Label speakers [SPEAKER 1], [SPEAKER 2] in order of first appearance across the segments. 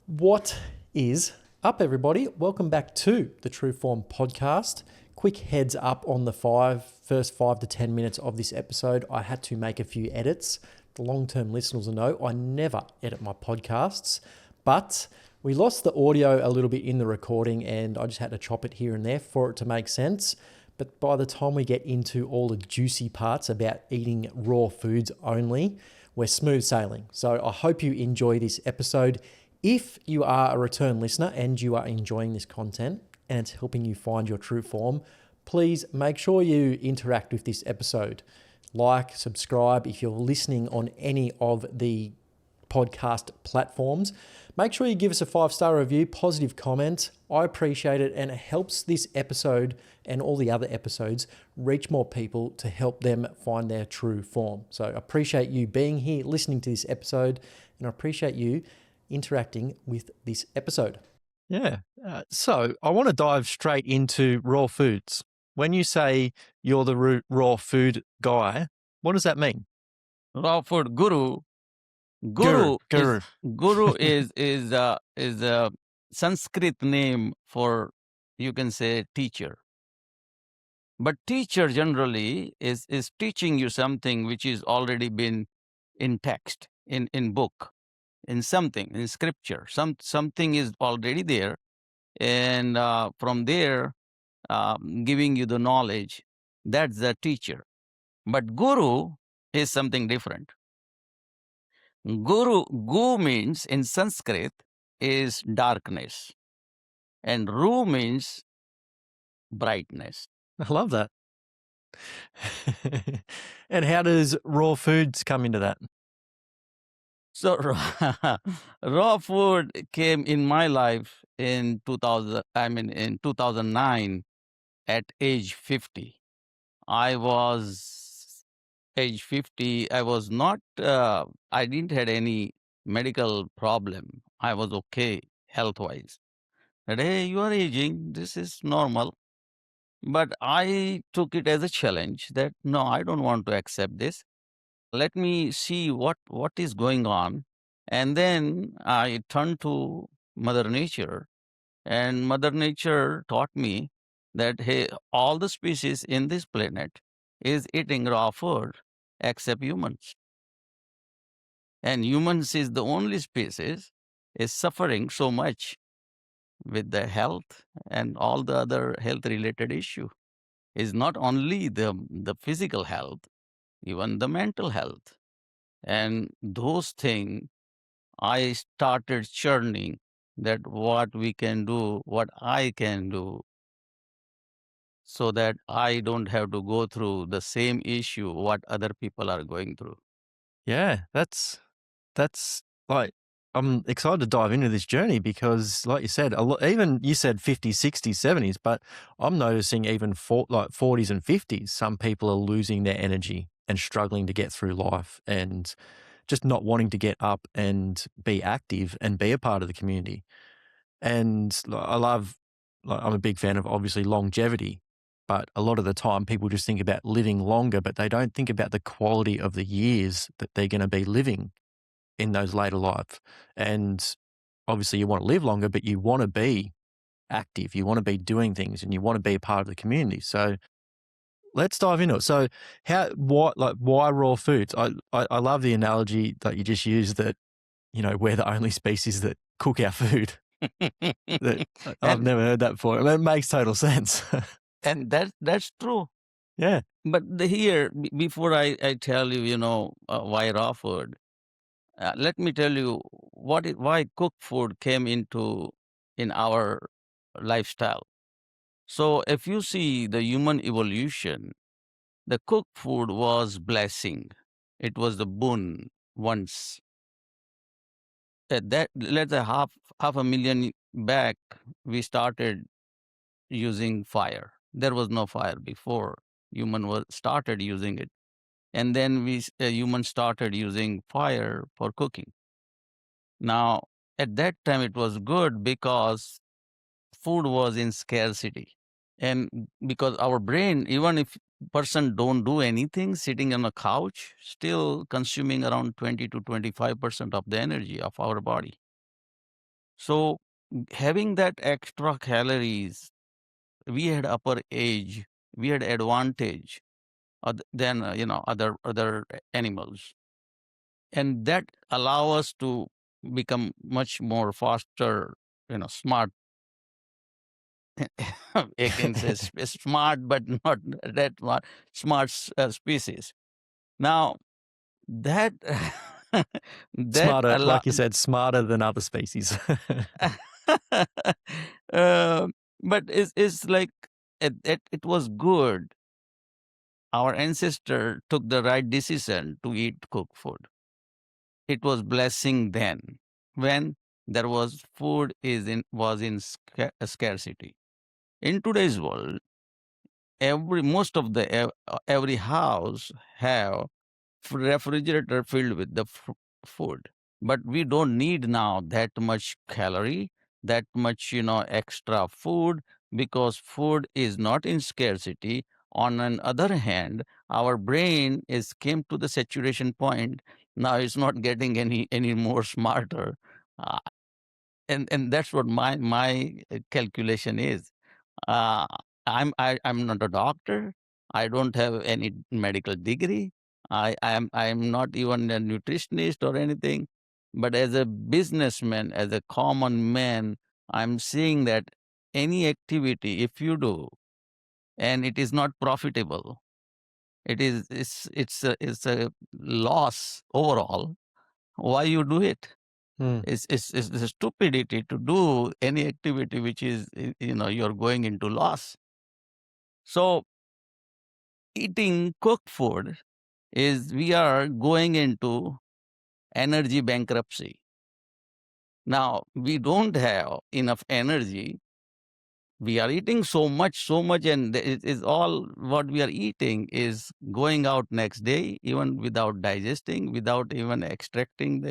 [SPEAKER 1] What is up, everybody? Welcome back to the True Form podcast. Quick heads up on the first 5 to 10 minutes of this episode. I had to make a few edits. The long-term listeners will know I never edit my podcasts, but we lost the audio a little bit in the recording and I just had to chop it here and there for it to make sense. But by the time we get into all the juicy parts about eating raw foods only, we're smooth sailing. So I hope you enjoy this episode. If you are a return listener and you are enjoying this content and it's helping you find your true form, please make sure you interact with this episode. Like, subscribe. If you're listening on any of the podcast platforms, make sure you give us a 5-star review, positive comment. I appreciate it, and it helps this episode and all the other episodes reach more people to help them find their true form. So I appreciate you being here, listening to this episode, and I appreciate you interacting with this episode.
[SPEAKER 2] Yeah. So I want to dive straight into raw foods. When you say you're the raw food guy, what does that mean?
[SPEAKER 3] Raw food guru.
[SPEAKER 2] Guru.
[SPEAKER 3] Guru is a Sanskrit name for, you can say, teacher. But teacher generally is teaching you something which is already been in text, in book, in something, in scripture. Something is already there, and from there, giving you the knowledge. That's the teacher. But guru is something different. Gu means in Sanskrit is darkness, and ru means brightness.
[SPEAKER 2] I love that. And how does raw foods come into that?
[SPEAKER 3] So raw food came in my life in 2009 at age 50. I was age 50. I was not, I didn't had any medical problem. I was okay health-wise. That, hey, you are aging, this is normal. But I took it as a challenge that, no, I don't want to accept this. Let me see what is going on. And then I turned to Mother Nature, and Mother Nature taught me that, hey, all the species in this planet is eating raw food except humans. And humans is the only species is suffering so much with the health and all the other health related issue. Is not only the physical health, even the mental health. And those things, I started churning that what we can do, what I can do, so that I don't have to go through the same issue what other people are going through.
[SPEAKER 2] Yeah, that's like, I'm excited to dive into this journey because, like you said, even you said 50s, 60s, 70s, but I'm noticing even 40s and 50s, some people are losing their energy and struggling to get through life and just not wanting to get up and be active and be a part of the community. And I'm a big fan of obviously longevity, but a lot of the time people just think about living longer, but they don't think about the quality of the years that they're going to be living in those later life. And obviously you want to live longer, but you want to be active, you want to be doing things, and you want to be a part of the community. So let's dive into it. So why raw foods? I love the analogy that you just used that, you know, we're the only species that cook our food. I've never heard that before. I mean, it makes total sense.
[SPEAKER 3] And that's true.
[SPEAKER 2] Yeah.
[SPEAKER 3] But here, before I tell you, why raw food, let me tell you why cooked food came in our lifestyle. So if you see the human evolution, the cooked food was blessing. It was the boon once. Let's say half a million back, we started using fire. There was no fire before. Human started using it. And then humans started using fire for cooking. Now, at that time, it was good because food was in scarcity. And because our brain, even if person don't do anything, sitting on a couch, still consuming around 20 to 25% of the energy of our body. So having that extra calories, we had upper age, we had advantage than other animals, and that allow us to become much more faster, smart. I can say smart, but not that smart. Smart species. Now that that
[SPEAKER 2] Smarter,
[SPEAKER 3] allow.
[SPEAKER 2] like you said, smarter than other species.
[SPEAKER 3] uh, but it's like it was good. Our ancestor took the right decision to eat cooked food. It was blessing then, when there was food was in scarcity. In today's world, every house have refrigerator filled with the food, but we don't need now that much calorie, that much extra food, because food is not in scarcity. On the other hand, our brain is came to the saturation point. Now it's not getting any more smarter. uh, and that's what my calculation is. uh, I'm not a doctor. I don't have any medical degree. I am not even a nutritionist or anything. But as a businessman, as a common man, I'm seeing that any activity, if you do and it is not profitable, it's a loss overall. Why you do it?
[SPEAKER 2] Mm.
[SPEAKER 3] It's a stupidity to do any activity which is you're going into loss. So eating cooked food is we are going into energy bankruptcy. Now we don't have enough energy. We are eating so much, and it is all what we are eating is going out next day, even without digesting, without even extracting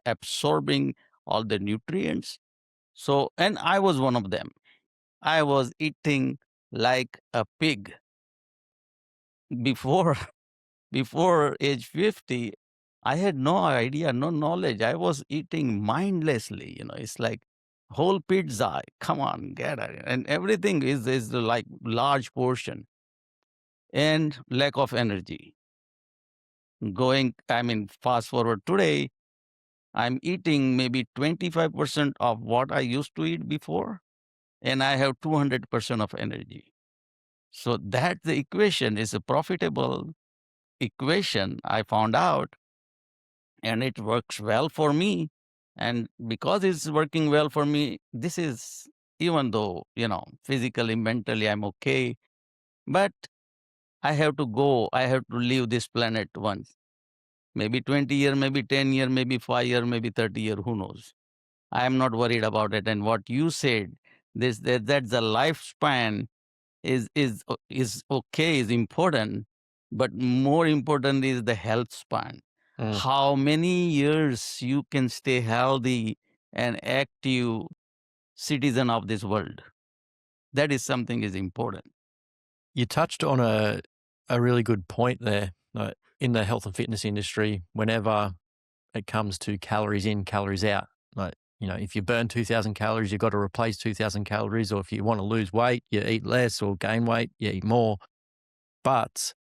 [SPEAKER 3] absorbing all the nutrients. So, and I was one of them. I was eating like a pig before before age 50. I had no idea, no knowledge. I was eating mindlessly. It's like whole pizza. Come on, get it. And everything is like large portion and lack of energy. Fast forward today, I'm eating maybe 25% of what I used to eat before, and I have 200% of energy. So that the equation is a profitable equation, I found out, and it works well for me. And because it's working well for me, this is, even though, physically, mentally, I'm okay, but I have to go, I have to leave this planet once. Maybe 20 year, maybe 10 year, maybe 5 year, maybe 30 year, who knows? I am not worried about it. And what you said, that's the lifespan is okay, is important, but more important is the health span.
[SPEAKER 2] Mm.
[SPEAKER 3] How many years you can stay healthy and active citizen of this world? That is something is important.
[SPEAKER 2] You touched on a really good point there. In the health and fitness industry, whenever it comes to calories in, calories out, if you burn 2,000 calories, you've got to replace 2,000 calories. Or if you want to lose weight, you eat less, or gain weight, you eat more. But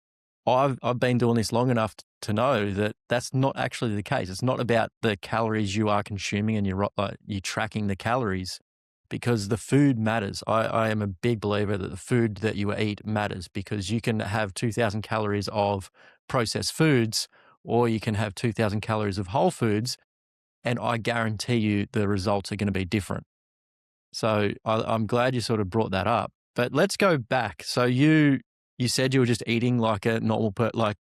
[SPEAKER 2] I've been doing this long enough to know that that's not actually the case. It's not about the calories you are consuming and you're tracking the calories, because the food matters. I am a big believer that the food that you eat matters, because you can have 2,000 calories of processed foods, or you can have 2,000 calories of whole foods, and I guarantee you the results are going to be different. So I'm glad you sort of brought that up. But let's go back. So you said you were just eating like a normal, like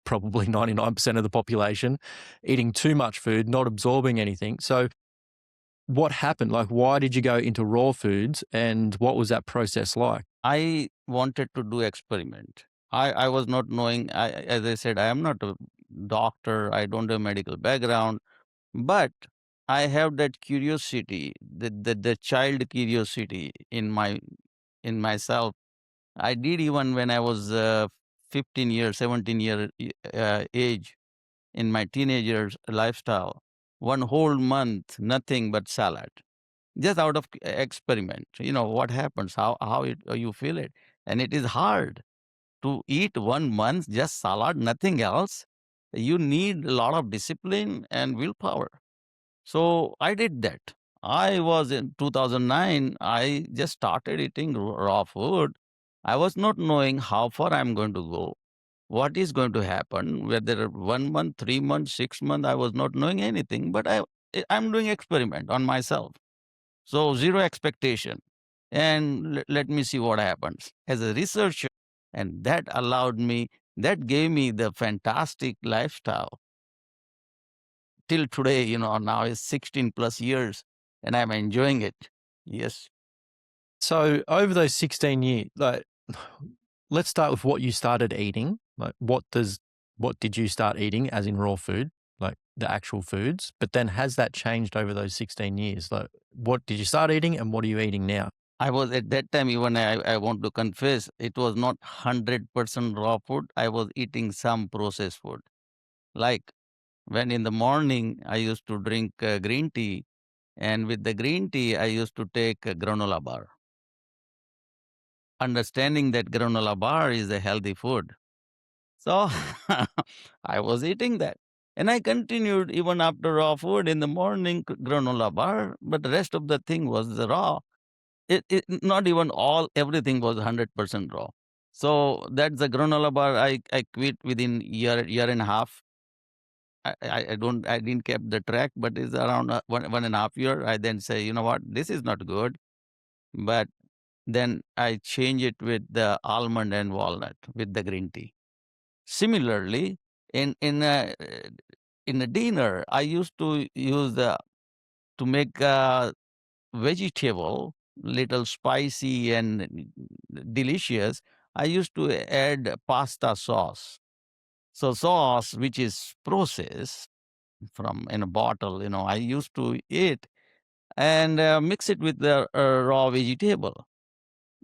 [SPEAKER 2] probably 99% of the population, eating too much food, not absorbing anything. So what happened? Like, why did you go into raw foods, and what was that process like?
[SPEAKER 3] I wanted to do experiment. I was not knowing. As I said, I am not a doctor. I don't have medical background, but I have that curiosity, the child curiosity in myself. I did even when I was 15 years, 17 year age, in my teenagers lifestyle. one whole month, nothing but salad, just out of experiment. What happens, you feel it. And it is hard to eat 1 month just salad, nothing else. You need a lot of discipline and willpower. So I did that. I was in 2009, I just started eating raw food. I was not knowing how far I'm going to go, what is going to happen, whether 1 month, 3 months, 6 months, I was not knowing anything, but I'm doing experiment on myself. So zero expectation. And let me see what happens. As a researcher, and that gave me the fantastic lifestyle till today, now it's 16 plus years and I'm enjoying it. Yes.
[SPEAKER 2] So over those 16 years, like, let's start with what you started eating. Like, what did you start eating, as in raw food, like the actual foods? But then has that changed over those 16 years? Like, what did you start eating and what are you eating now?
[SPEAKER 3] I was at that time, even I want to confess, it was not 100% raw food. I was eating some processed food. Like when in the morning, I used to drink green tea, and with the green tea, I used to take a granola bar, understanding that granola bar is a healthy food. So I was eating that. And I continued even after raw food in the morning, granola bar, but the rest of the thing was the raw. Not even everything was 100% raw. So that's the granola bar. I quit within year and a half. I didn't keep the track, but it's around 1.5 year. I then say, you know what, this is not good. But then I change it with the almond and walnut with the green tea. Similarly, in a dinner, I used to use to make vegetable little spicy and delicious. I used to add pasta sauce. So sauce which is processed from in a bottle, I used to eat and mix it with the raw vegetable.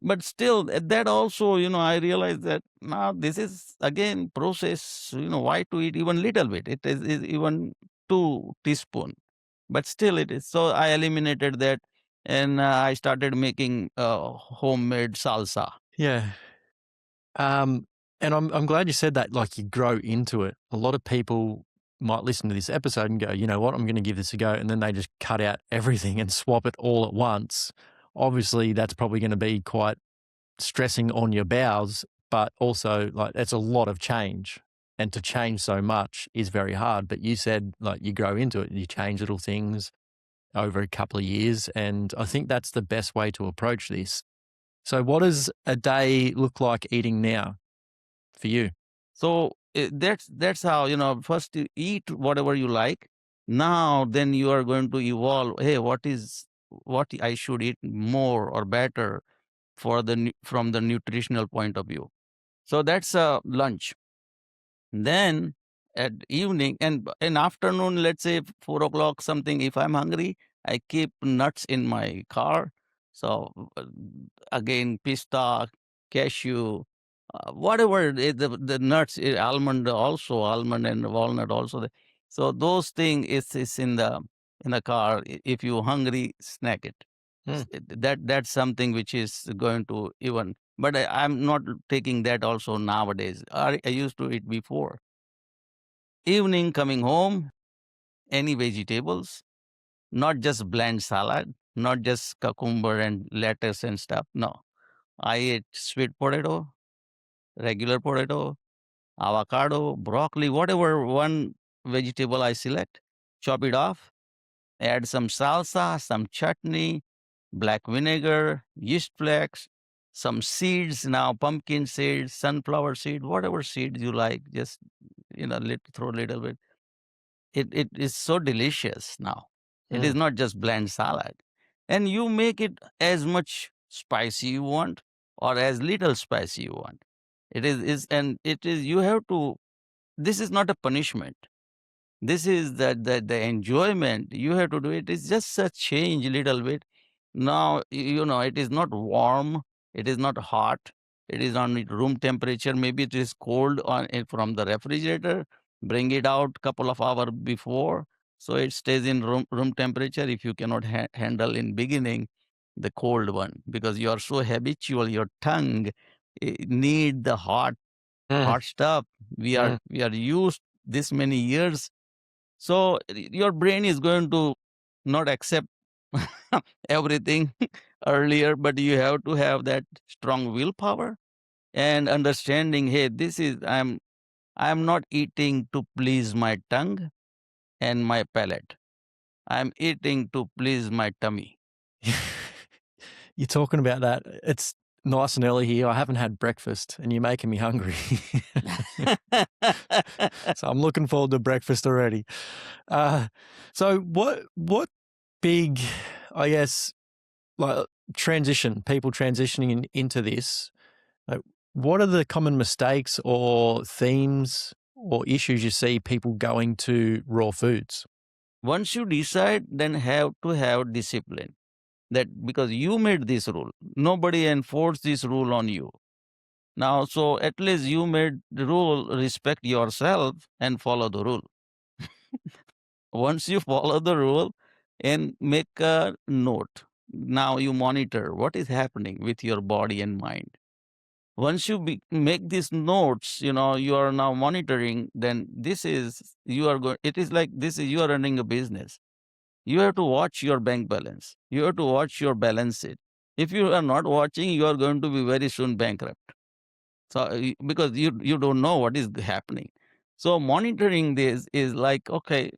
[SPEAKER 3] But still, that also, I realized that now this is again process. Why to eat even little bit? It is even 2 teaspoon, but still it is. So I eliminated that, and I started making homemade salsa.
[SPEAKER 2] Yeah. And I'm glad you said that, like, you grow into it. A lot of people might listen to this episode and go, you know what, I'm going to give this a go. And then they just cut out everything and swap it all at once. Obviously, that's probably going to be quite stressing on your bowels, but also, like, it's a lot of change. And to change so much is very hard. But you said, like, you grow into it and you change little things over a couple of years. And I think that's the best way to approach this. So what does a day look like eating now for you?
[SPEAKER 3] So that's how, first you eat whatever you like. Now then you are going to evolve. Hey, what I should eat more or better from the nutritional point of view. So that's lunch. Then at evening and in afternoon, let's say 4 o'clock something, if I'm hungry, I keep nuts in my car. So again, pista, cashew, whatever the nuts, almond and walnut also. So those things is in the car. If you hungry, snack it.
[SPEAKER 2] Hmm.
[SPEAKER 3] That's something which is going to even. But I'm not taking that also nowadays. I used to eat before. Evening coming home, any vegetables, not just bland salad, not just cucumber and lettuce and stuff. No, I ate sweet potato, regular potato, avocado, broccoli, whatever one vegetable I select, chop it off, add some salsa, some chutney, black vinegar, yeast flakes, some seeds now, pumpkin seeds, sunflower seed, whatever seeds you like, just, throw a little bit. It is so delicious now. It is not just bland salad. And you make it as much spicy you want or as little spicy you want. You have to, this is not a punishment. This is the enjoyment. You have to do it. It's just a change little bit. Now, it is not warm. It is not hot. It is on room temperature. Maybe it is cold from the refrigerator. Bring it out couple of hours before. So it stays in room temperature if you cannot handle in beginning the cold one, because you are so habitual, your tongue need the hot
[SPEAKER 2] Mm,
[SPEAKER 3] stuff.
[SPEAKER 2] mm.
[SPEAKER 3] We are used this many years, so your brain is going to not accept everything earlier, but you have to have that strong willpower and understanding, hey, this is I'm not eating to please my tongue and my palate. I'm eating to please my tummy.
[SPEAKER 2] You're talking about that. It's nice and early here. I haven't had breakfast and you're making me hungry. So I'm looking forward to breakfast already. So what big, I guess, like people transitioning into this, like, what are the common mistakes or themes or issues you see people going to raw foods?
[SPEAKER 3] Once you decide, then have to have discipline. That because you made this rule, nobody enforced this rule on you. Now, so at least you made the rule, respect yourself and follow the rule. Once you follow the rule and make a note, now you monitor what is happening with your body and mind. Once you make these notes, you are now monitoring, then this is, you are going, it is like this is, you are running a business. You have to watch your bank balance. You have to watch your balance sheet. If you are not watching, you are going to be very soon bankrupt. So because you don't know what is happening. So monitoring this is like, okay,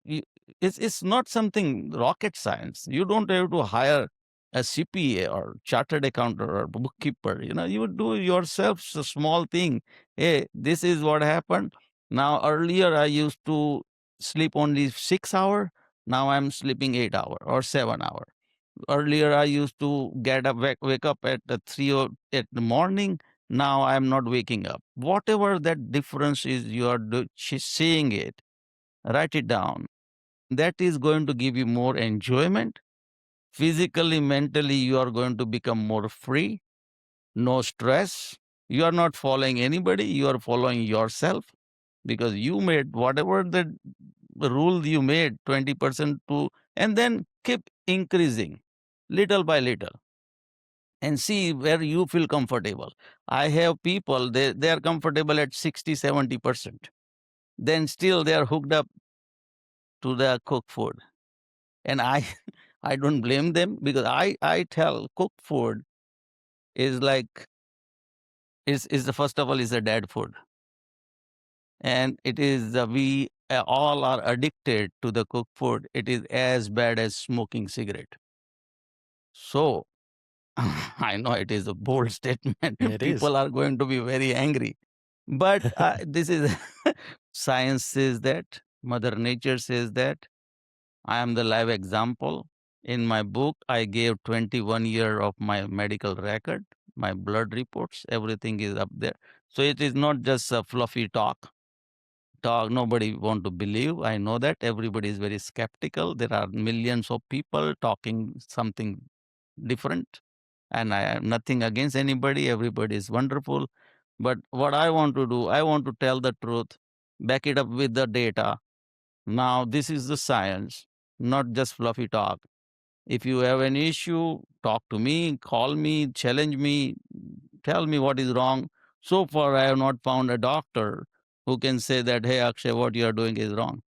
[SPEAKER 3] you, it's not something rocket science. You don't have to hire a CPA or chartered accountant or bookkeeper. You do yourself a small thing. Hey, this is what happened. Now earlier I used to sleep only 6 hours. Now I'm sleeping 8 hours or 7 hours. Earlier I used to get up, wake up at 3 at the morning. Now I'm not waking up. Whatever that difference is, you are seeing it. Write it down. That is going to give you more enjoyment. Physically, mentally, you are going to become more free, no stress. You are not following anybody, you are following yourself, because you made whatever the rule you made, 20% to, and then keep increasing little by little and see where you feel comfortable. I have people, they are comfortable at 60, 70%. Then still they are hooked up to the cooked food. And I I don't blame them, because I tell cooked food is like, is the first of all is a dead food, and it is we all are addicted to the cooked food. It is as bad as smoking cigarette. So I know it is a bold statement.
[SPEAKER 2] It is.
[SPEAKER 3] People are going to be very angry, but this is science says that, Mother Nature says that. I am the live example. In my book, I gave 21 year of my medical record, my blood reports, everything is up there. So it is not just a fluffy talk. Nobody want to believe. I know that everybody is very skeptical. There are millions of people talking something different, and I have nothing against anybody. Everybody is wonderful. But what I want to do, I want to tell the truth, back it up with the data. Now, this is the science, not just fluffy talk. If you have an issue, talk to me, call me, challenge me, tell me what is wrong. So far, I have not found a doctor who can say that, hey, Akshay, what you are doing is wrong.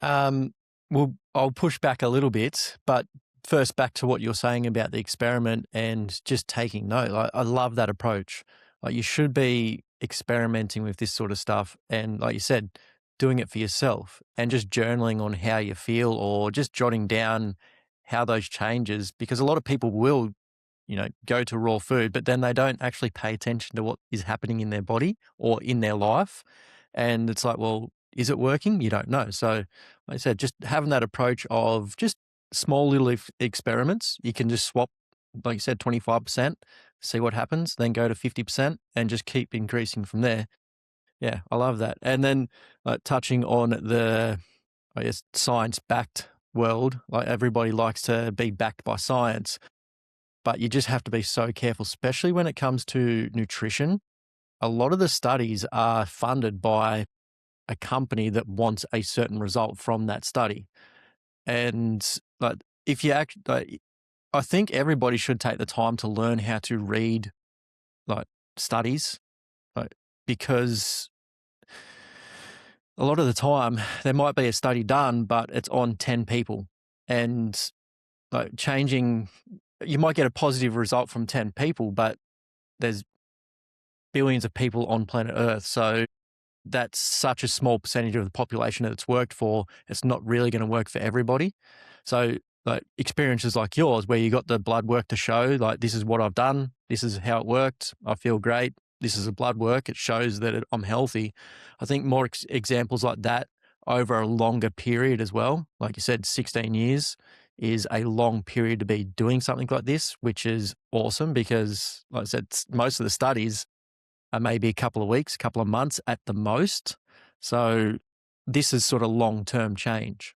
[SPEAKER 2] Mm. Well, I'll push back a little bit, but first back to what you're saying about the experiment and just taking note. I love that approach. Like, you should be experimenting with this sort of stuff, and like you said, doing it for yourself and just journaling on how you feel, or just jotting down how those changes, because a lot of people will, go to raw food, but then they don't actually pay attention to what is happening in their body or in their life. And it's like, well, is it working? You don't know. So, like I said, just having that approach of just small little experiments. You can just swap, like you said, 25%, see what happens, then go to 50% and just keep increasing from there. Yeah, I love that. And then touching on the, I guess, science-backed world, like everybody likes to be backed by science, but you just have to be so careful, especially when it comes to nutrition. A lot of the studies are funded by a company that wants a certain result from that study. And like, if you act, like, I think everybody should take the time to learn how to read like studies, like, because a lot of the time there might be a study done, but it's on 10 people, and like changing, you might get a positive result from 10 people, but there's billions of people on planet Earth. So that's such a small percentage of the population that it's worked for. It's not really going to work for everybody. So like experiences like yours, where you got the blood work to show, like, this is what I've done, this is how it worked, I feel great, this is a blood work, it shows that I'm healthy. I think more examples like that over a longer period as well. Like you said, 16 years is a long period to be doing something like this, which is awesome because, like I said, most of the studies are maybe a couple of weeks, a couple of months at the most. So this is sort of long-term change.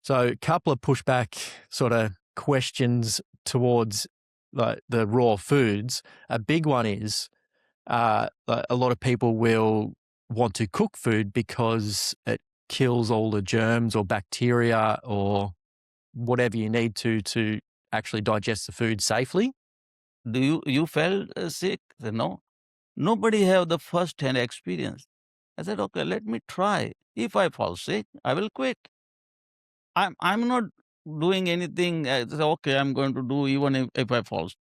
[SPEAKER 2] So a couple of pushback sort of questions towards like the raw foods. A big one is like a lot of people will want to cook food because it kills all the germs or bacteria or whatever you need to actually digest the food safely.
[SPEAKER 3] Do you felt sick? I said, no. Nobody have the first hand experience. I said, okay, let me try. If I fall sick, I will quit. I'm not doing anything. I said, okay, I'm going to do even if I fall sick.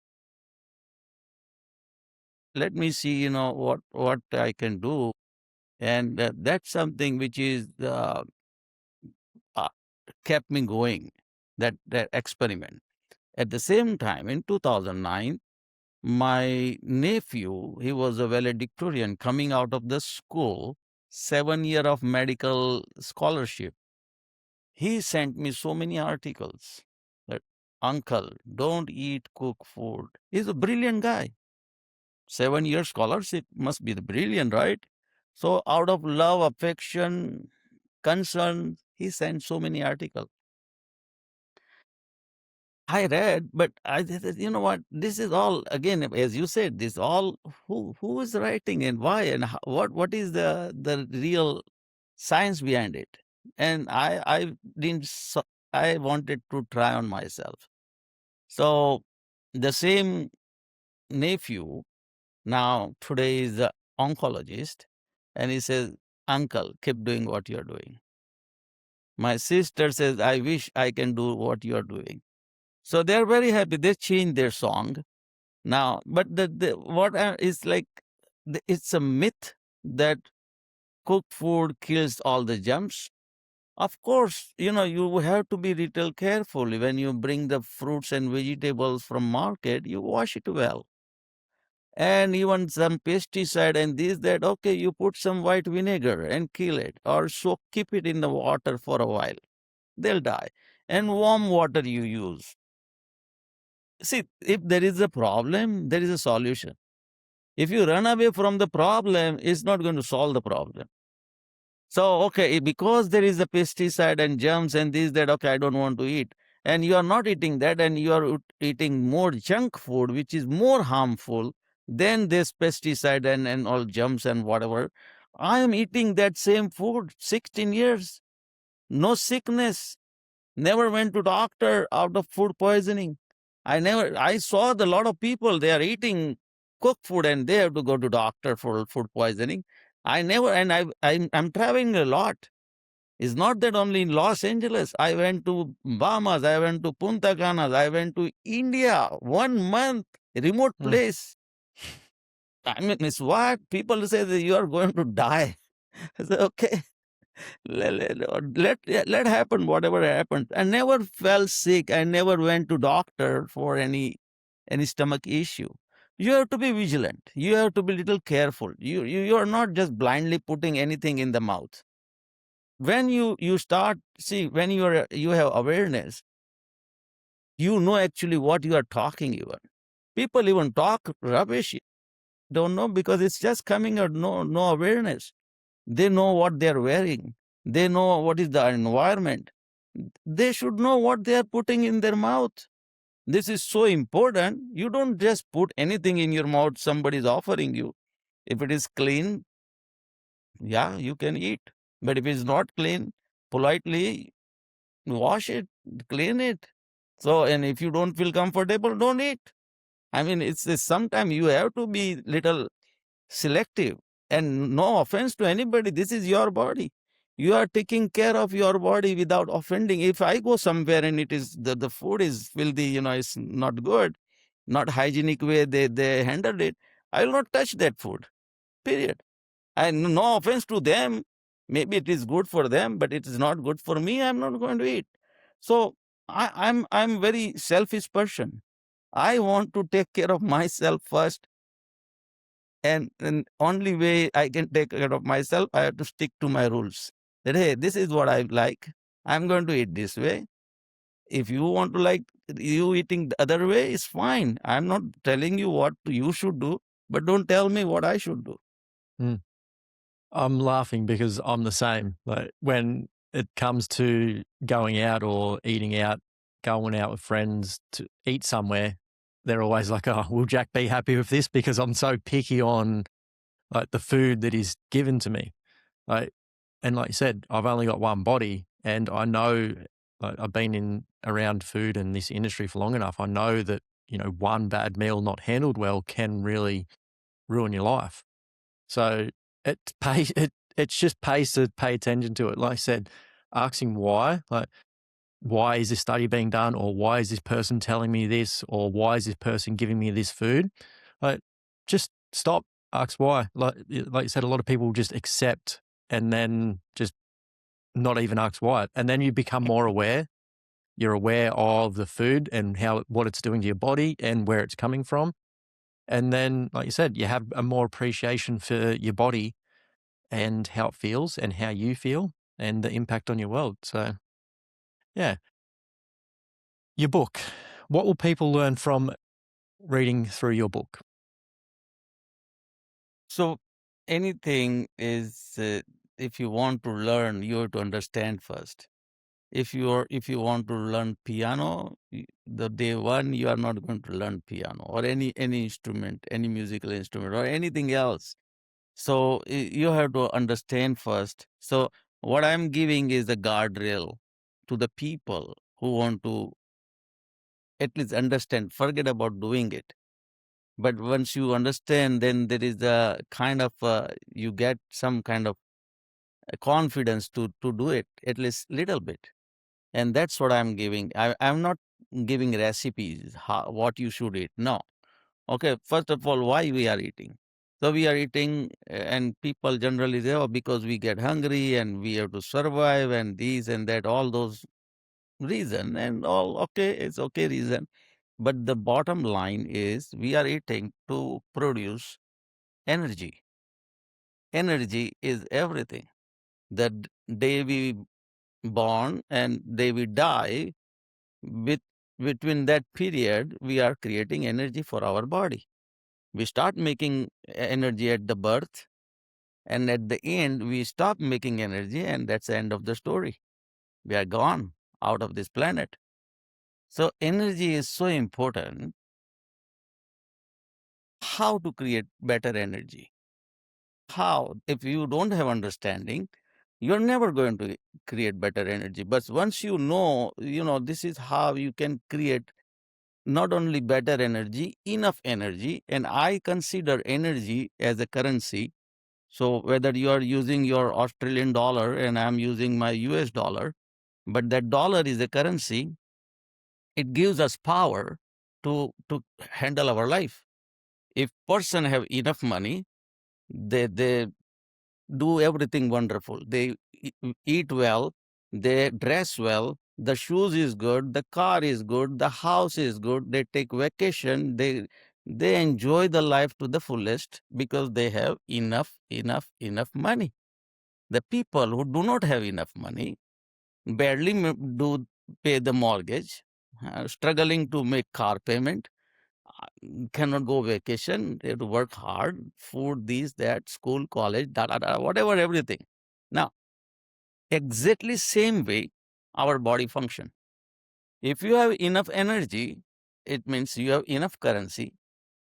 [SPEAKER 3] Let me see, what I can do. And that's something which is uh, kept me going, that experiment. At the same time, in 2009, my nephew, he was a valedictorian coming out of the school, 7 year of medical scholarship. He sent me so many articles that, uncle, don't eat cooked food. He's a brilliant guy. 7 year scholarship must be the brilliant, right? So out of love, affection, concern, he sent so many articles. I read, but I said, you know what? This is all, again, as you said, this all, who is writing and why and how, what is the real science behind it? And I didn't I wanted to try on myself. So the same nephew now today is an oncologist, and he says, uncle, keep doing what you're doing. My sister says, I wish I can do what you're doing. So they're very happy. They changed their song now. But is like, it's a myth that cooked food kills all the germs. Of course, you have to be little careful. When you bring the fruits and vegetables from market, you wash it well. And even some pesticide and this, that, okay, you put some white vinegar and kill it, or so keep it in the water for a while. They'll die. And warm water you use. See, if there is a problem, there is a solution. If you run away from the problem, it's not going to solve the problem. So, okay, because there is a pesticide and germs and this, that, okay, I don't want to eat. And you are not eating that, and you are eating more junk food, which is more harmful than this pesticide and all germs and whatever. I am eating that same food 16 years. No sickness. Never went to doctor out of food poisoning. I saw the lot of people, they are eating cooked food and they have to go to doctor for food poisoning. I never, and I'm traveling a lot. It's not that only in Los Angeles. I went to Bahamas, I went to Punta Cana, I went to India, 1 month, remote place. I mean, it's what people say that you are going to die. I said, okay, let happen whatever happens. I never felt sick. I never went to doctor for any stomach issue. You have to be vigilant. You have to be little careful. You are not just blindly putting anything in the mouth. When you start, see, when you have awareness, you know actually what you are talking even. People even talk rubbish, don't know, because it's just coming out, no awareness. They know what they're wearing. They know what is the environment. They should know what they are putting in their mouth. This is so important. You don't just put anything in your mouth somebody is offering you. If it is clean, yeah, you can eat. But if it's not clean, politely wash it, clean it. So, and if you don't feel comfortable, don't eat. I mean, it's sometimes you have to be little selective. And no offense to anybody, this is your body. You are taking care of your body without offending. If I go somewhere and it is the food is filthy, it's not good, not hygienic way they handled it, I will not touch that food. Period. And no offense to them. Maybe it is good for them, but it is not good for me. I'm not going to eat. So I'm very selfish person. I want to take care of myself first. And only way I can take care of myself, I have to stick to my rules. That hey, this is what I like. I'm going to eat this way. If you want to like you eating the other way, it's fine. I'm not telling you what you should do, but don't tell me what I should do.
[SPEAKER 2] Mm. I'm laughing because I'm the same. Like when it comes to going out or eating out, going out with friends to eat somewhere, they're always like, "Oh, will Jack be happy with this?" Because I'm so picky on like the food that is given to me. Like, and like you said, I've only got one body, and I know like, I've been in around food and this industry for long enough. I know that one bad meal not handled well can really ruin your life. So it just pays to pay attention to it. Like I said, asking why, like why is this study being done, or why is this person telling me this, or why is this person giving me this food? Like, just stop, ask why. Like you said, a lot of people just accept and then just not even ask why, and then you become more aware. You're aware of the food and what it's doing to your body and where it's coming from, and then, like you said, you have a more appreciation for your body and how it feels and how you feel and the impact on your world. So, yeah. Your book. What will people learn from reading through your book?
[SPEAKER 3] So anything is, if you want to learn, you have to understand first. If you want to learn piano, the day one you are not going to learn piano or any instrument, any musical instrument or anything else. So you have to understand first. So what I'm giving is a guardrail to the people who want to at least understand, forget about doing it. But once you understand, then there is a kind of, you get some kind of confidence to do it, at least little bit. And that's what I'm giving. I'm not giving recipes, what you should eat. No. Okay, first of all, why we are eating? So we are eating, and people generally say, oh, because we get hungry and we have to survive and this and that, all those reason and all. Okay, it's okay reason. But the bottom line is we are eating to produce energy. Energy is everything. The day we born and day we die, with between that period, we are creating energy for our body. We start making energy at the birth, and at the end, we stop making energy, and that's the end of the story. We are gone out of this planet. So, energy is so important. How to create better energy? How? If you don't have understanding, you're never going to create better energy. But once this is how you can create not only better energy, enough energy. And I consider energy as a currency. So whether you are using your Australian dollar and I'm using my US dollar, but that dollar is a currency, it gives us power to handle our life. If person have enough money, they do everything wonderful. They eat well, they dress well, the shoes is good, the car is good, the house is good, they take vacation, they enjoy the life to the fullest because they have enough money. The people who do not have enough money barely do pay the mortgage, struggling to make car payment, cannot go vacation, they have to work hard, food, this, that, school, college, whatever, everything. Now, exactly same way our body function. If you have enough energy, it means you have enough currency.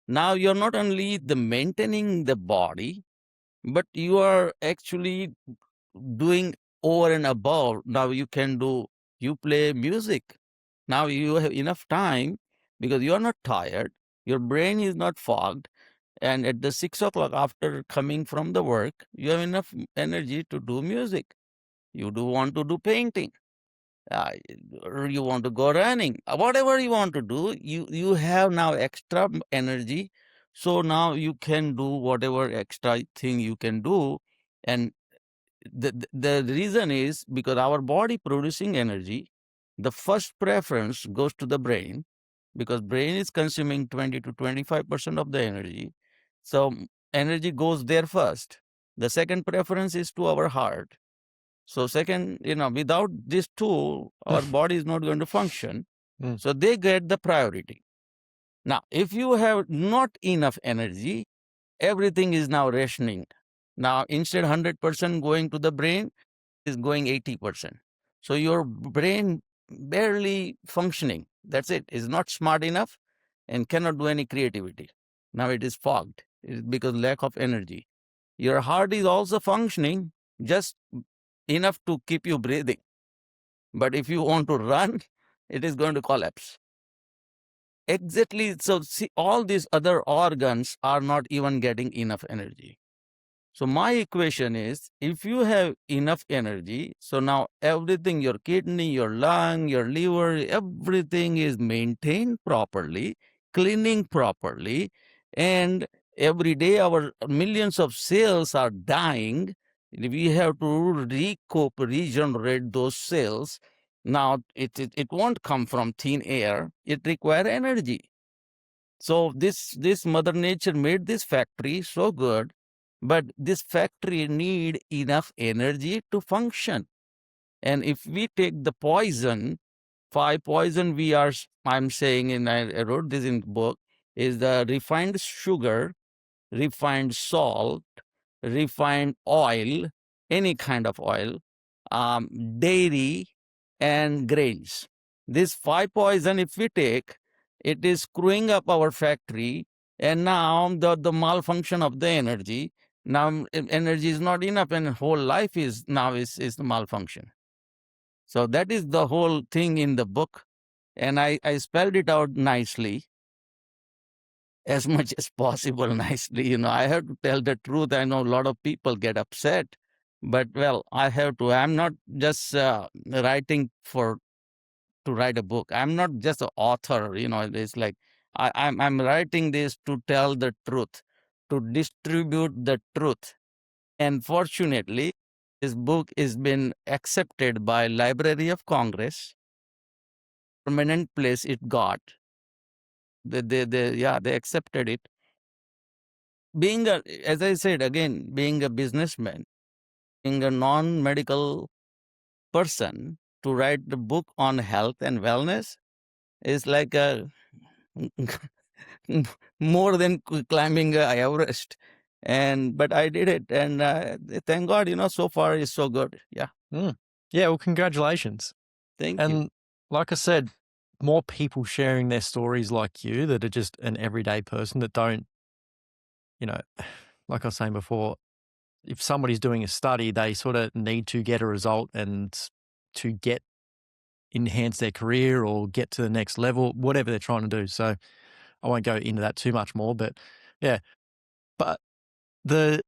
[SPEAKER 3] Now you're not only the maintaining the body, but you are actually doing over and above. Now you can do, you play music. Now you have enough time because you are not tired. Your brain is not fogged. And at the 6 o'clock after coming from the work, you have enough energy to do music. You do want to do painting. Or you want to go running. Whatever you want to do, you have now extra energy. So now you can do whatever extra thing you can do. And the reason is because our body producing energy, the first preference goes to the brain, because brain is consuming 20 to 25% of the energy. So energy goes there first. The second preference is to our heart. So second, without these two, our body is not going to function.
[SPEAKER 2] Mm.
[SPEAKER 3] So they get the priority. Now, if you have not enough energy, everything is now rationing. Now, instead 100% going to the brain, is going 80%. So your brain barely functioning. That's it. Is not smart enough and cannot do any creativity. Now it is fogged. It is because lack of energy. Your heart is also functioning, just enough to keep you breathing. But if you want to run, it is going to collapse. Exactly. So see, all these other organs are not even getting enough energy. So my equation is, if you have enough energy, so now everything, your kidney, your lung, your liver, everything is maintained properly, cleaning properly, and every day our millions of cells are dying. We have to regenerate those cells. Now it won't come from thin air. It requires energy. So this Mother Nature made this factory so good, but this factory need enough energy to function. And if we take the poison, 5 poison I'm saying, and I wrote this in the book, is the refined sugar, refined salt, refined oil, any kind of oil, dairy, and grains. This 5 poison, if we take, it is screwing up our factory, and now the malfunction of the energy. Now energy is not enough, and whole life is now is the malfunction. So that is the whole thing in the book, and I spelled it out nicely, as much as possible nicely. I have to tell the truth. I know a lot of people get upset, but well, I have to. I'm not just writing to write a book. I'm not just an author. It's like I'm writing this to tell the truth, to distribute the truth. And fortunately, this book has been accepted by Library of Congress, permanent place it got. They accepted it. As I said again, being a businessman, being a non-medical person, to write the book on health and wellness is like a more than climbing Everest. But I did it, and thank God, so far is so good. Yeah.
[SPEAKER 2] Yeah, well, congratulations.
[SPEAKER 3] Thank you.
[SPEAKER 2] And like I said, more people sharing their stories like you that are just an everyday person that don't, like I was saying before, if somebody's doing a study, they sort of need to get a result and to enhance their career or get to the next level, whatever they're trying to do. So I won't go into that too much more, but yeah. But the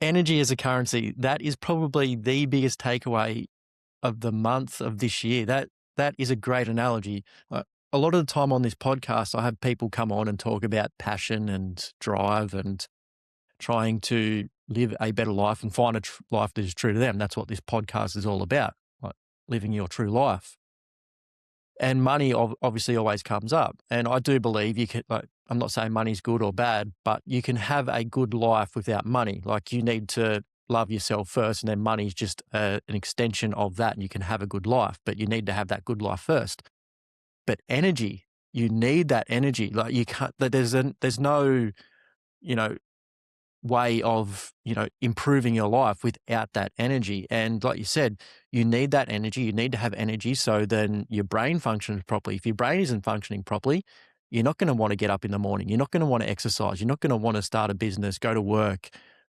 [SPEAKER 2] energy as a currency, that is probably the biggest takeaway of the month of this year. That is a great analogy. A lot of the time on this podcast, I have people come on and talk about passion and drive and trying to live a better life and find a life that is true to them. That's what this podcast is all about, like living your true life. And money obviously always comes up. And I do believe you can, I'm not saying money's good or bad, but you can have a good life without money. Like, you need to love yourself first, and then money's just an extension of that, and you can have a good life, but you need to have that good life first. But energy, you need that energy. Like, you can't, there's no, way of, improving your life without that energy. And like you said, you need that energy. You need to have energy so then your brain functions properly. If your brain isn't functioning properly, you're not going to want to get up in the morning. You're not going to want to exercise. You're not going to want to start a business, go to work,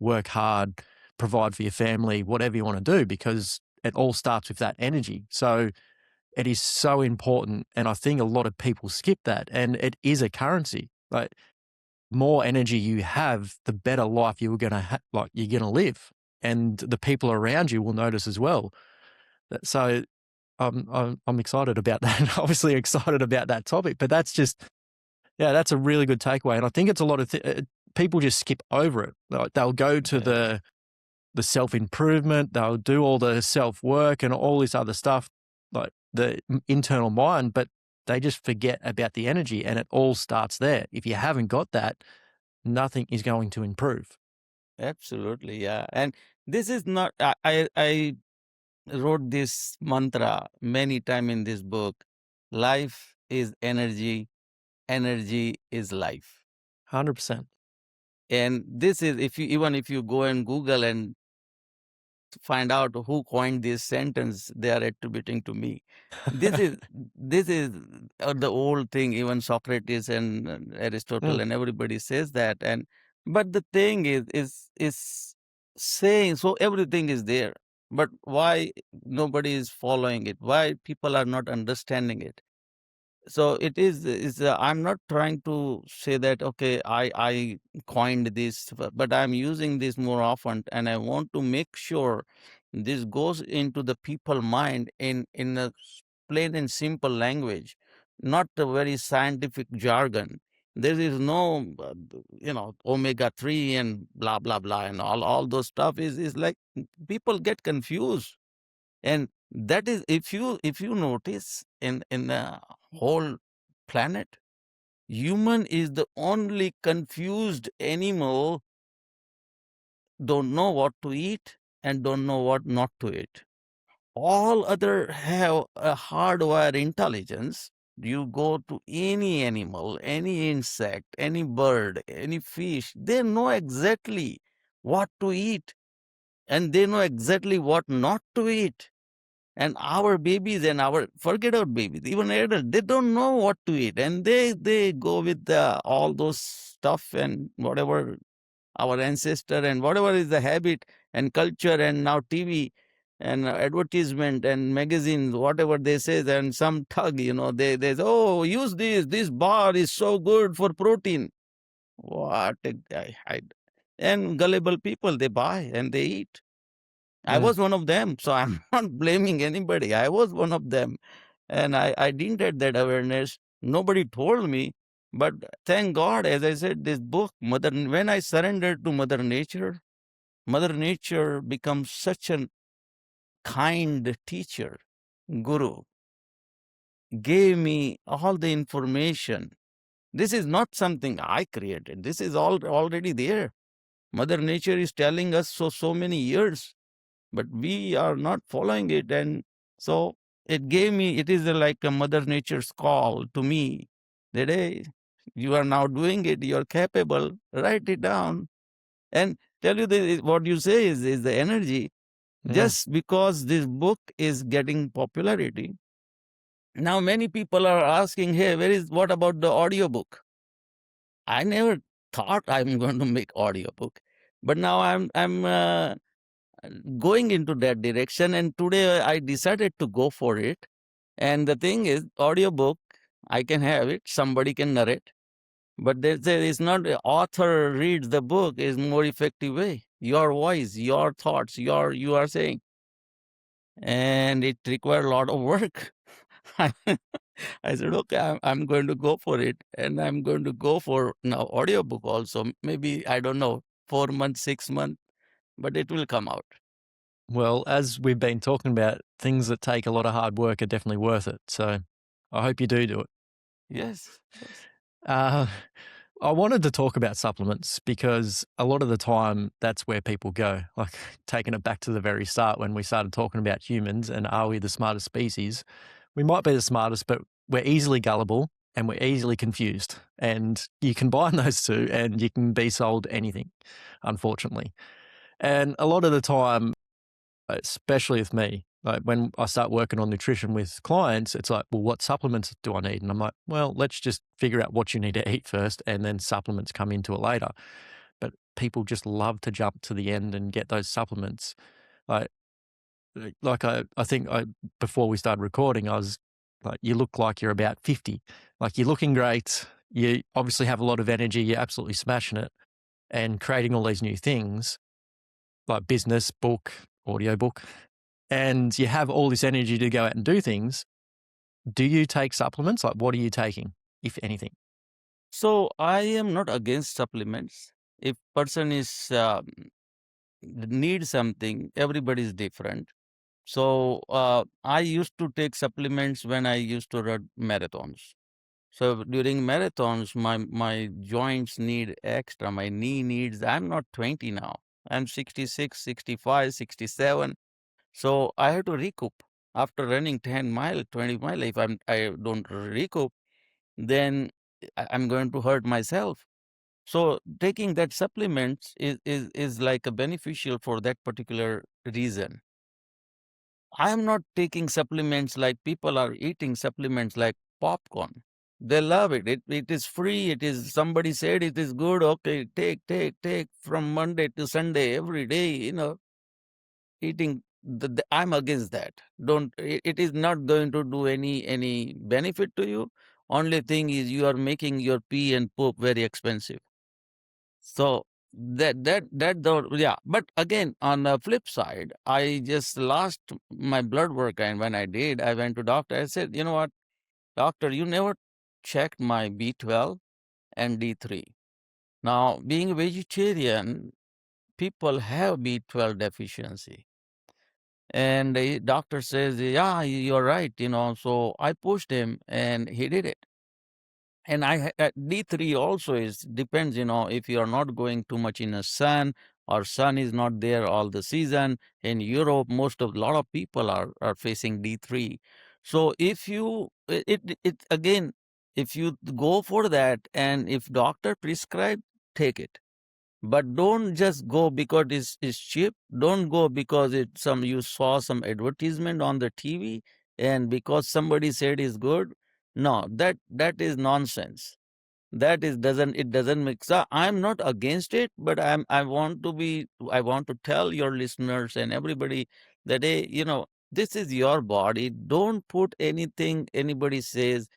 [SPEAKER 2] work hard, provide for your family, whatever you want to do, because it all starts with that energy. So it is so important. And I think a lot of people skip that, and it is a currency. Like, more energy you have, the better life you're going to you're going to live, and the people around you will notice as well. So I'm excited about that. Obviously excited about that topic, but that's just, yeah, that's a really good takeaway. And I think it's a lot of people just skip over it. They'll go to the self-improvement, they'll do all the self-work and all this other stuff, like the internal mind, but they just forget about the energy, and it all starts there. If you haven't got that, nothing is going to improve.
[SPEAKER 3] Absolutely, yeah. And this is not, I wrote this mantra many times in this book. Life is energy, energy is life.
[SPEAKER 2] 100%.
[SPEAKER 3] And this is, even if you go and Google and find out who coined this sentence, they are attributing to me. This is the old thing. Even Socrates and Aristotle and everybody says that. And but the thing is saying, so everything is there, but why nobody is following it? Why people are not understanding it? So it is I'm not trying to say that, okay, I coined this, but I'm using this more often, and I want to make sure this goes into the people mind in a plain and simple language, not a very scientific jargon. There is no omega-3 and blah blah blah and all those stuff is like, people get confused. And that is, if you notice, in the whole planet, human is the only confused animal, don't know what to eat and don't know what not to eat. All other have a hardwired intelligence. You go to any animal, any insect, any bird, any fish, they know exactly what to eat, and they know exactly what not to eat. And our babies and forget our babies, even adults, they don't know what to eat, and they go with all those stuff and whatever our ancestor and whatever is the habit and culture, and now TV and advertisement and magazines, whatever they say, and some thug, they say, oh, use this bar is so good for protein. What a guy. And gullible people, they buy and they eat. I was one of them, so I'm not blaming anybody. I was one of them, and I didn't get that awareness. Nobody told me, but thank God, as I said, this book, when I surrendered to Mother Nature becomes such a kind teacher, guru, gave me all the information. This is not something I created. This is already there. Mother Nature is telling us so many years, but we are not following it. And so it is like a Mother Nature's call to me that, hey, you are now doing it, you're capable, write it down. And tell you this, what you say is the energy. Just because this book is getting popularity, now many people are asking, hey, what about the audiobook? I never thought I'm going to make audiobook, but now I'm going into that direction, and today I decided to go for it. And the thing is, audiobook, I can have it, somebody can narrate, but there is not a author reads the book is more effective way. Your voice, your thoughts, you are saying, and it required a lot of work. I said, okay, I'm going to go for it, and I'm going to go for now audiobook also. Maybe, I don't know, 4 months, 6 months, but it will come out.
[SPEAKER 2] Well, as we've been talking about, things that take a lot of hard work are definitely worth it. So I hope you do it.
[SPEAKER 3] Yes.
[SPEAKER 2] I wanted to talk about supplements because a lot of the time that's where people go. Like, taking it back to the very start when we started talking about humans and are we the smartest species? We might be the smartest, but we're easily gullible and we're easily confused. And you combine those two and you can be sold anything, unfortunately. And a lot of the time, especially with me, like when I start working on nutrition with clients, it's like, well, what supplements do I need? And I'm like, well, let's just figure out what you need to eat first, and then supplements come into it later. But people just love to jump to the end and get those supplements. Like, I think before we started recording, I was like, you look like you're about 50. Like, you're looking great. You obviously have a lot of energy. You're absolutely smashing it and creating all these new things like business, book, audiobook, and you have all this energy to go out and do things. Do you take supplements? Like, what are you taking, if anything?
[SPEAKER 3] So I am not against supplements. If person is need something, everybody is different. So I used to take supplements when I used to run marathons. So during marathons, my joints need extra. My knee needs. I'm not 20 now. I'm 66, 65, 67. So I have to recoup after running 10 mile, 20 mile. If I don't recoup, then I'm going to hurt myself. So taking that supplements is like a beneficial for that particular reason. I am not taking supplements like people are eating supplements like popcorn. They love it. It is free. It is somebody said it is good. Okay, take from Monday to Sunday every day. Eating. I'm against that. Don't. It is not going to do any benefit to you. Only thing is you are making your pee and poop very expensive. So yeah. But again, on the flip side, I just lost my blood work, and when I did, I went to doctor. I said, you know what, doctor, you never checked my B12 and D3. Now, being a vegetarian, people have B12 deficiency, and the doctor says, yeah, you're right. So I pushed him, and he did it. And D3 also is depends, if you are not going too much in the sun or sun is not there all the season. In Europe, a lot of people are facing D3. So if you, it again, if you go for that and if doctor prescribe, take it. But don't just go because it's cheap. Don't go because you saw some advertisement on the TV and because somebody said it's good. No, that is nonsense. That is doesn't it doesn't make sense. I'm not against it, but I want to tell your listeners and everybody that hey, this is your body. Don't put anything anybody says.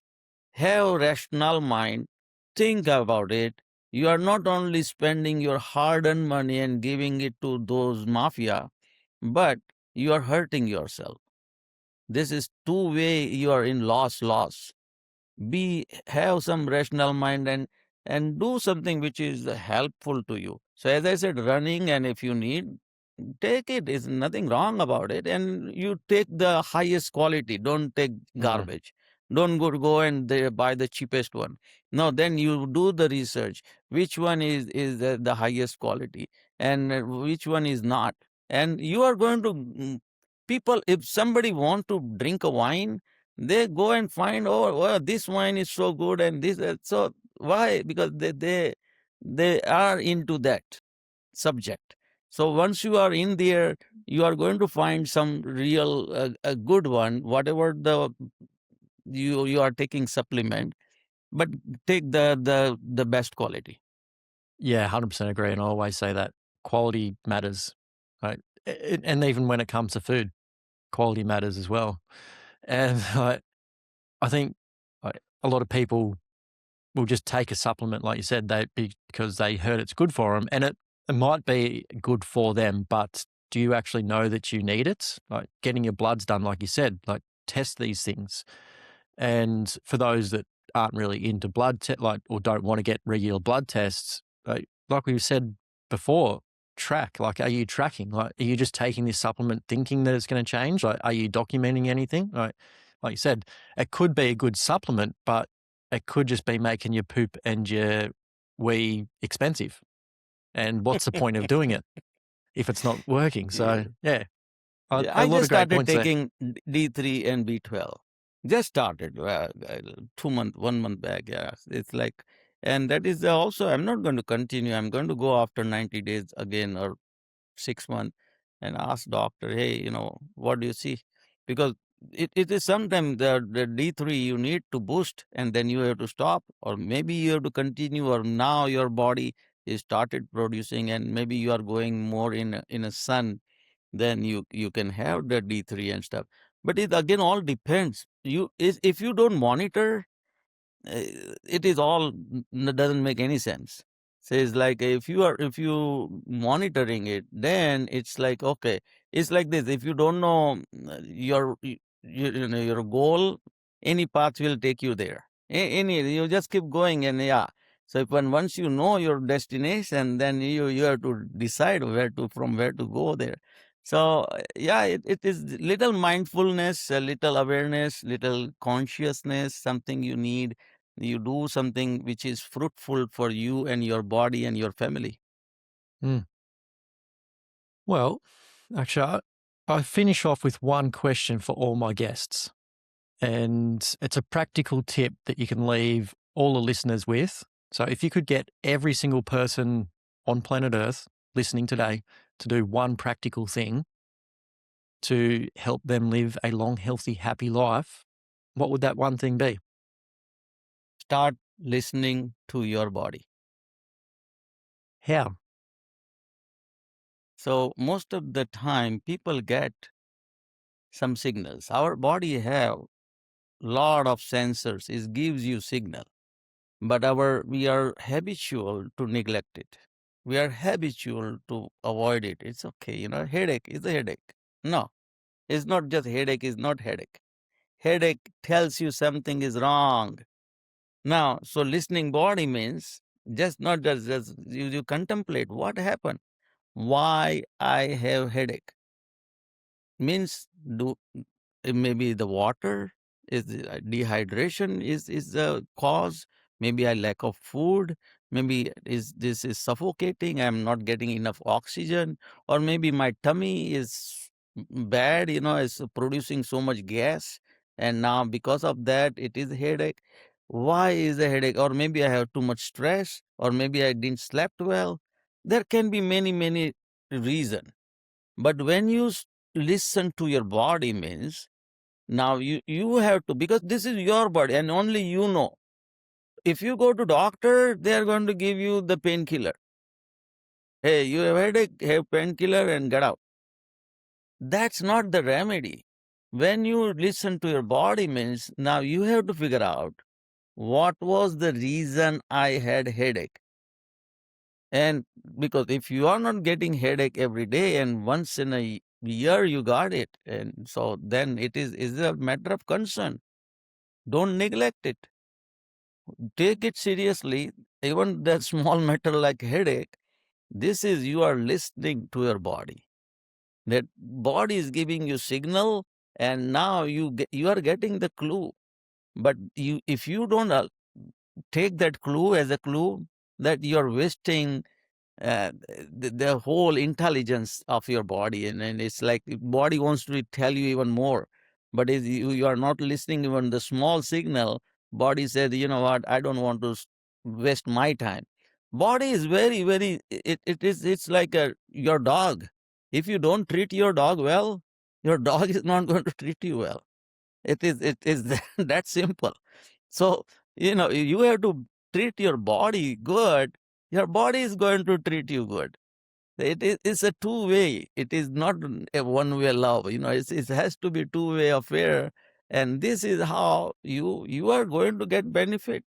[SPEAKER 3] Have rational mind. Think about it. You are not only spending your hard-earned money and giving it to those mafia, but you are hurting yourself. This is two-way. You are in loss. Have some rational mind and do something which is helpful to you. So as I said, running, and if you need, take it. There's nothing wrong about it. And you take the highest quality. Don't take
[SPEAKER 2] Mm.
[SPEAKER 3] garbage. Don't go and buy the cheapest one. No, then you do the research. Which one is the highest quality and which one is not. And you are going to people. If somebody want to drink a wine, they go and find, oh, well, this wine is so good and this. So why? Because they are into that subject. So once you are in there, you are going to find some real a good one, whatever you are taking supplement, but take the best quality.
[SPEAKER 2] Yeah, 100% agree. And I always say that quality matters, right? And even when it comes to food, quality matters as well. And I think a lot of people will just take a supplement, like you said, because they heard it's good for them, and it might be good for them. But do you actually know that you need it? Like getting your bloods done, like you said, like test these things. And for those that aren't really into or don't want to get regular blood tests, like we said before, track. Like, are you tracking? Like, are you just taking this supplement thinking that it's going to change? Like, are you documenting anything? Like you said, it could be a good supplement, but it could just be making your poop and your wee expensive. And what's the point of doing it if it's not working? So, yeah,
[SPEAKER 3] Yeah,
[SPEAKER 2] a
[SPEAKER 3] I
[SPEAKER 2] lot
[SPEAKER 3] just
[SPEAKER 2] of great
[SPEAKER 3] started
[SPEAKER 2] points there.
[SPEAKER 3] taking D3 and B12. Just started 1 month back. Yeah, it's like, and that is also, I'm not going to continue. I'm going to go after 90 days again or 6 months and ask doctor, hey, what do you see? Because it is sometimes the D3 you need to boost and then you have to stop, or maybe you have to continue, or now your body is started producing, and maybe you are going more in a sun, then you can have the D3 and stuff. But it again all depends. If you don't monitor, it is all doesn't make any sense. Says like if you monitoring it, then it's like okay, it's like this. If you don't know you know your goal, any path will take you there. Any you just keep going, and yeah. So if once you know your destination, then you have to decide from where to go there. So yeah, it is little mindfulness, a little awareness, little consciousness, something you need. You do something which is fruitful for you and your body and your family.
[SPEAKER 2] Mm. Well, actually, I finish off with one question for all my guests. And it's a practical tip that you can leave all the listeners with. So if you could get every single person on planet Earth listening today to do one practical thing to help them live a long, healthy, happy life, what would that one thing be?
[SPEAKER 3] Start listening to your body.
[SPEAKER 2] How?
[SPEAKER 3] So most of the time people get some signals. Our body have lot of sensors. It gives you signal. But we are habitual to neglect it. We are habitual to avoid it. It's okay, headache is a headache. No, it's not just headache, it's not headache. Headache tells you something is wrong. Now, so listening body means just not just you contemplate what happened, why I have headache. Means maybe the water is dehydration is the cause. Maybe I lack of food. Maybe this is suffocating. I'm not getting enough oxygen, or maybe my tummy is bad. It's producing so much gas, and now because of that, it is headache. Why is a headache? Or maybe I have too much stress, or maybe I didn't slept well. There can be many reasons. But when you listen to your body means now you have to, because this is your body and only you know. If you go to doctor, they are going to give you the painkiller. Hey, you have headache, have painkiller and get out. That's not the remedy. When you listen to your body means now you have to figure out what was the reason I had headache. And because if you are not getting headache every day and once in a year you got it, and so then it is a matter of concern. Don't neglect it. Take it seriously. Even that small matter like headache, this is you are listening to your body. That body is giving you signal, and now you are getting the clue. But if you don't take that clue as a clue, that you are wasting the whole intelligence of your body, and it's like the body wants to tell you even more, but if you are not listening even the small signal. Body says, you know what, I don't want to waste my time. Body is very it's like your dog. If you don't treat your dog well, your dog is not going to treat you well. It is that simple. So, you have to treat your body good. Your body is going to treat you good. It's a two-way. It is not a one-way love. It has to be two-way affair. And this is how you are going to get benefit.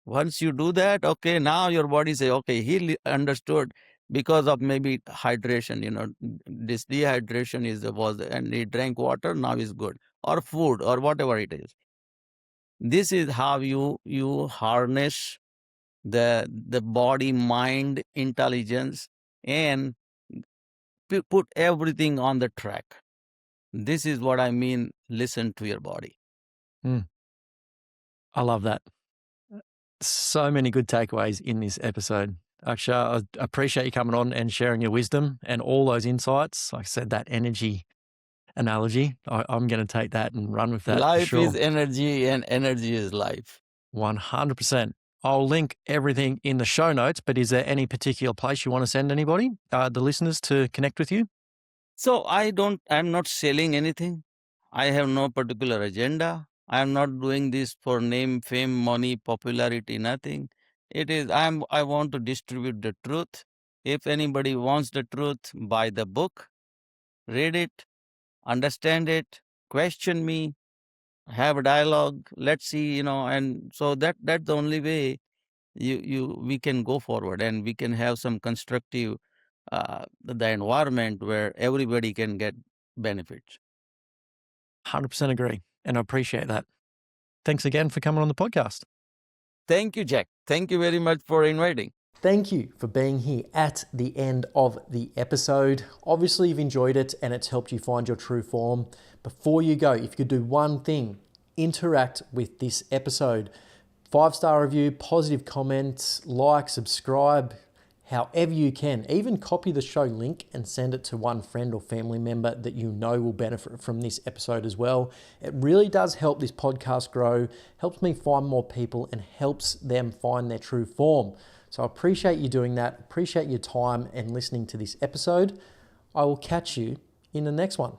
[SPEAKER 3] Once you do that, okay, now your body say, okay, he understood because of maybe hydration, this dehydration and he drank water, now is good. Or food or whatever it is. This is how you harness the body mind intelligence and put everything on the track. This is what I mean, listen to your body.
[SPEAKER 2] I love that. So many good takeaways in this episode. Akshay, I appreciate you coming on and sharing your wisdom and all those insights. Like I said, that energy analogy, I'm going to take that and run with that.
[SPEAKER 3] Life
[SPEAKER 2] for sure.
[SPEAKER 3] is energy and energy is life.
[SPEAKER 2] 100%. I'll link everything in the show notes, but is there any particular place you want to send anybody, the listeners, to connect with you?
[SPEAKER 3] So I'm not selling anything. I have no particular agenda. I am not doing this for name, fame, money, popularity, nothing. It is, I want to distribute the truth. If anybody wants the truth, buy the book, read it, understand it, question me, have a dialogue. Let's see, and so that's the only way we can go forward, and we can have some constructive the environment where everybody can get benefits.
[SPEAKER 2] 100% agree. And I appreciate that. Thanks again for coming on the podcast.
[SPEAKER 3] Thank you, Jack. Thank you very much for inviting.
[SPEAKER 1] Thank you for being here at the end of the episode. Obviously, you've enjoyed it and it's helped you find your true form. Before you go, if you could do one thing, interact with this episode. 5-star review, positive comments, like, subscribe, however you can. Even copy the show link and send it to one friend or family member that you know will benefit from this episode as well. It really does help this podcast grow, helps me find more people and helps them find their true form. So I appreciate you doing that, appreciate your time and listening to this episode. I will catch you in the next one.